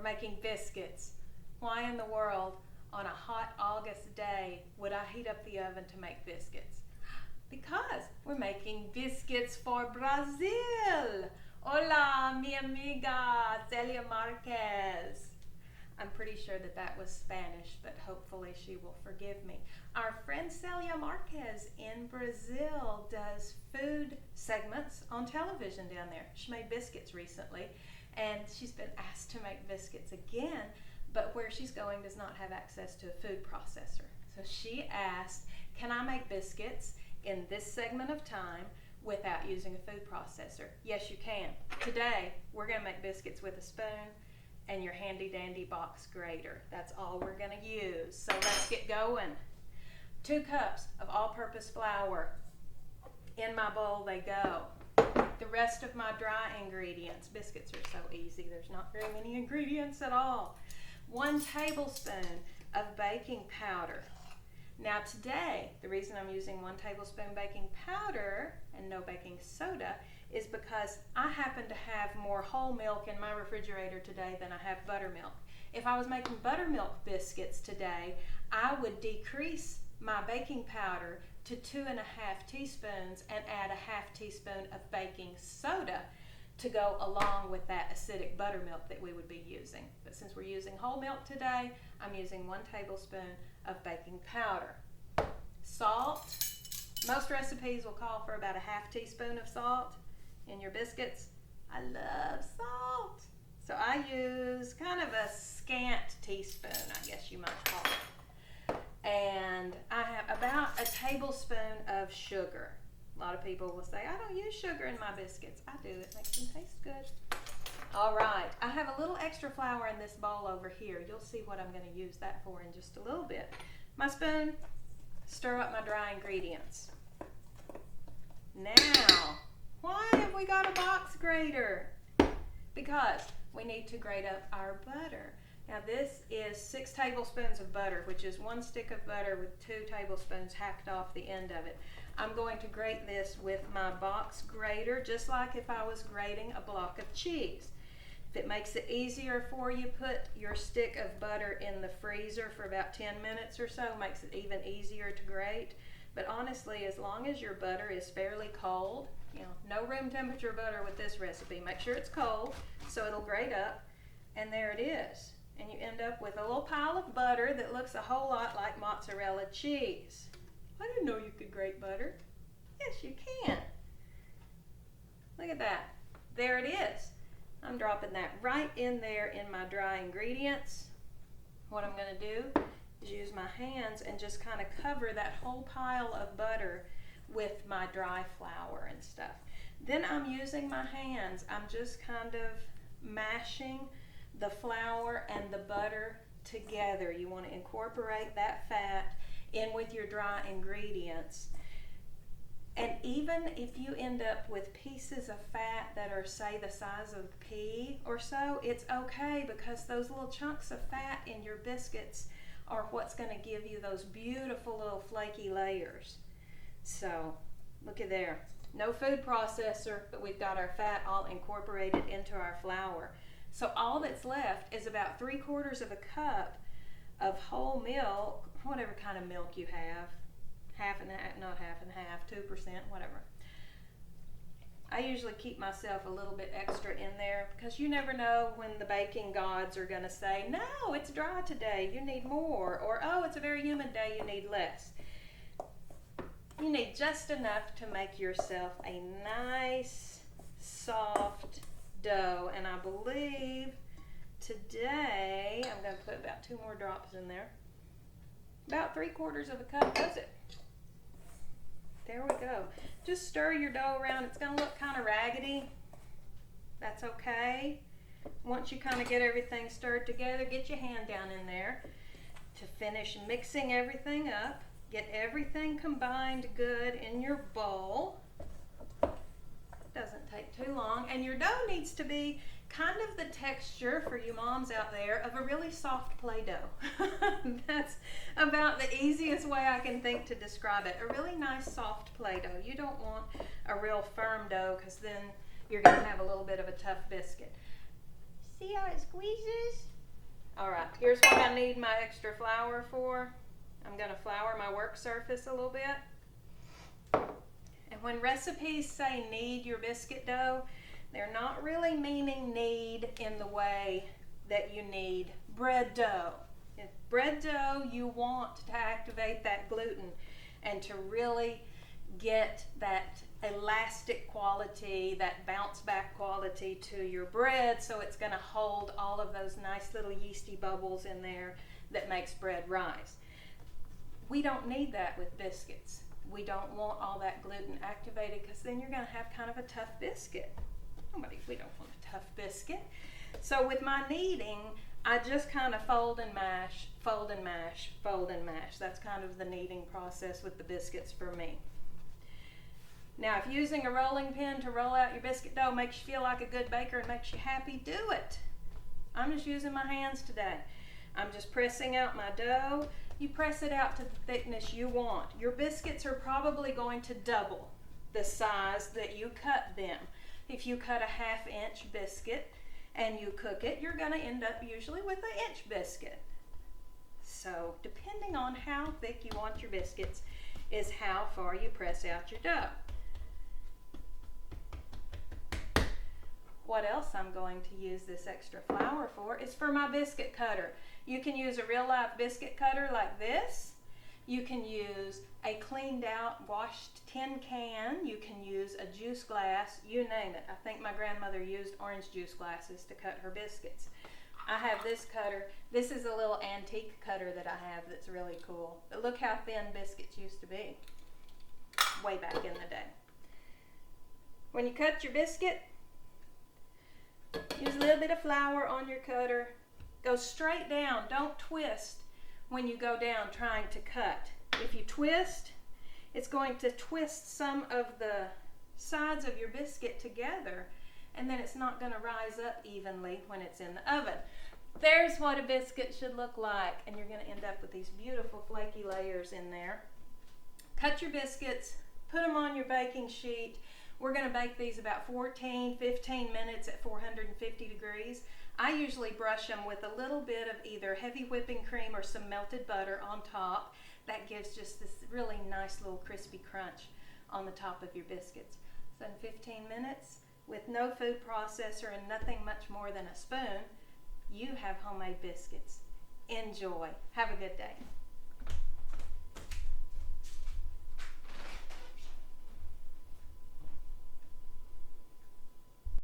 making biscuits. Why in the world on a hot August day would I heat up the oven to make biscuits? Because we're making biscuits for Brazil. Hola, mi amiga Celia Marquez. I'm pretty sure that was Spanish, but hopefully she will forgive me. Our friend Celia Marquez in Brazil does food segments on television down there. She made biscuits recently, and she's been asked to make biscuits again, but where she's going does not have access to a food processor. So she asked, can I make biscuits in this segment of time without using a food processor? Yes, you can. Today, we're going to make biscuits with a spoon and your handy dandy box grater. That's all we're going to use. So let's get going. 2 cups of all-purpose flour. In my bowl they go. The rest of my dry ingredients. Biscuits are so easy. There's not very many ingredients at all. 1 tablespoon of baking powder. Now today, the reason I'm using 1 tablespoon baking powder and no baking soda is because I happen to have more whole milk in my refrigerator today than I have buttermilk. If I was making buttermilk biscuits today, I would decrease my baking powder to 2.5 teaspoons and add a half teaspoon of baking soda to go along with that acidic buttermilk that we would be using. But since we're using whole milk today, I'm using 1 tablespoon of baking powder. Salt. Most recipes will call for about a half teaspoon of salt in your biscuits. I love salt. So I use kind of a scant teaspoon, I guess you might call it. And I have about a tablespoon of sugar. A lot of people will say, I don't use sugar in my biscuits. I do. It makes them taste good. All right. I have a little extra flour in this bowl over here. You'll see what I'm going to use that for in just a little bit. My spoon, stir up my dry ingredients. Now, why have we got a box grater? Because we need to grate up our butter. Now this is 6 tablespoons of butter, which is 1 stick of butter with 2 tablespoons hacked off the end of it. I'm going to grate this with my box grater, just like if I was grating a block of cheese. If it makes it easier for you, put your stick of butter in the freezer for about 10 minutes or so. Makes it even easier to grate. But honestly, as long as your butter is fairly cold, no room temperature butter with this recipe. Make sure it's cold so it'll grate up. And there it is. And you end up with a little pile of butter that looks a whole lot like mozzarella cheese. I didn't know you could grate butter. Yes, you can. Look at that. There it is. I'm dropping that right in there in my dry ingredients. What I'm going to do is use my hands and just kind of cover that whole pile of butter with my dry flour and stuff. Then I'm using my hands. I'm just kind of mashing the flour and the butter together. You want to incorporate that fat in with your dry ingredients. And even if you end up with pieces of fat that are, say, the size of a pea or so, it's okay, because those little chunks of fat in your biscuits are what's going to give you those beautiful little flaky layers. So look at there. No food processor, but we've got our fat all incorporated into our flour. So all that's left is about 3/4 of a cup of whole milk, whatever kind of milk you have. Half and half, not half and half, 2%, whatever. I usually keep myself a little bit extra in there because you never know when the baking gods are going to say, no, it's dry today, you need more, or oh, it's a very humid day, you need less. You need just enough to make yourself a nice, soft dough. And I believe today I'm going to put about 2 more drops in there. About 3/4 of a cup does it. There we go. Just stir your dough around. It's going to look kind of raggedy. That's okay. Once you kind of get everything stirred together, get your hand down in there to finish mixing everything up. Get everything combined good in your bowl. Doesn't take too long. And your dough needs to be kind of the texture, for you moms out there, of a really soft Play-Doh. That's about the easiest way I can think to describe it. A really nice soft Play-Doh. You don't want a real firm dough, because then you're going to have a little bit of a tough biscuit. See how it squeezes? All right, here's what I need my extra flour for. I'm gonna flour my work surface a little bit. And when recipes say knead your biscuit dough, they're not really meaning knead in the way that you knead bread dough. In bread dough, you want to activate that gluten and to really get that elastic quality, that bounce back quality to your bread, so it's going to hold all of those nice little yeasty bubbles in there that makes bread rise. We don't need that with biscuits. We don't want all that gluten activated, because then you're going to have kind of a tough biscuit. We don't want a tough biscuit. So with my kneading, I just kind of fold and mash, fold and mash, fold and mash. That's kind of the kneading process with the biscuits for me. Now, if using a rolling pin to roll out your biscuit dough makes you feel like a good baker and makes you happy, do it. I'm just using my hands today. I'm just pressing out my dough. You press it out to the thickness you want. Your biscuits are probably going to double the size that you cut them. If you cut a 1/2 inch biscuit and you cook it, you're going to end up usually with an inch biscuit. So depending on how thick you want your biscuits is how far you press out your dough. What else I'm going to use this extra flour for is for my biscuit cutter. You can use a real life biscuit cutter like this. You can use a cleaned out washed tin can. You can use a juice glass, you name it. I think my grandmother used orange juice glasses to cut her biscuits. I have this cutter. This is a little antique cutter that I have that's really cool. But look how thin biscuits used to be way back in the day. When you cut your biscuit, use a little bit of flour on your cutter. Go straight down. Don't twist when you go down trying to cut. If you twist, it's going to twist some of the sides of your biscuit together, and then it's not going to rise up evenly when it's in the oven. There's what a biscuit should look like, and you're going to end up with these beautiful flaky layers in there. Cut your biscuits, put them on your baking sheet. We're going to bake these about 14-15 minutes at 450 degrees. I usually brush them with a little bit of either heavy whipping cream or some melted butter on top. That gives just this really nice little crispy crunch on the top of your biscuits. So in 15 minutes, with no food processor and nothing much more than a spoon, you have homemade biscuits. Enjoy. Have a good day.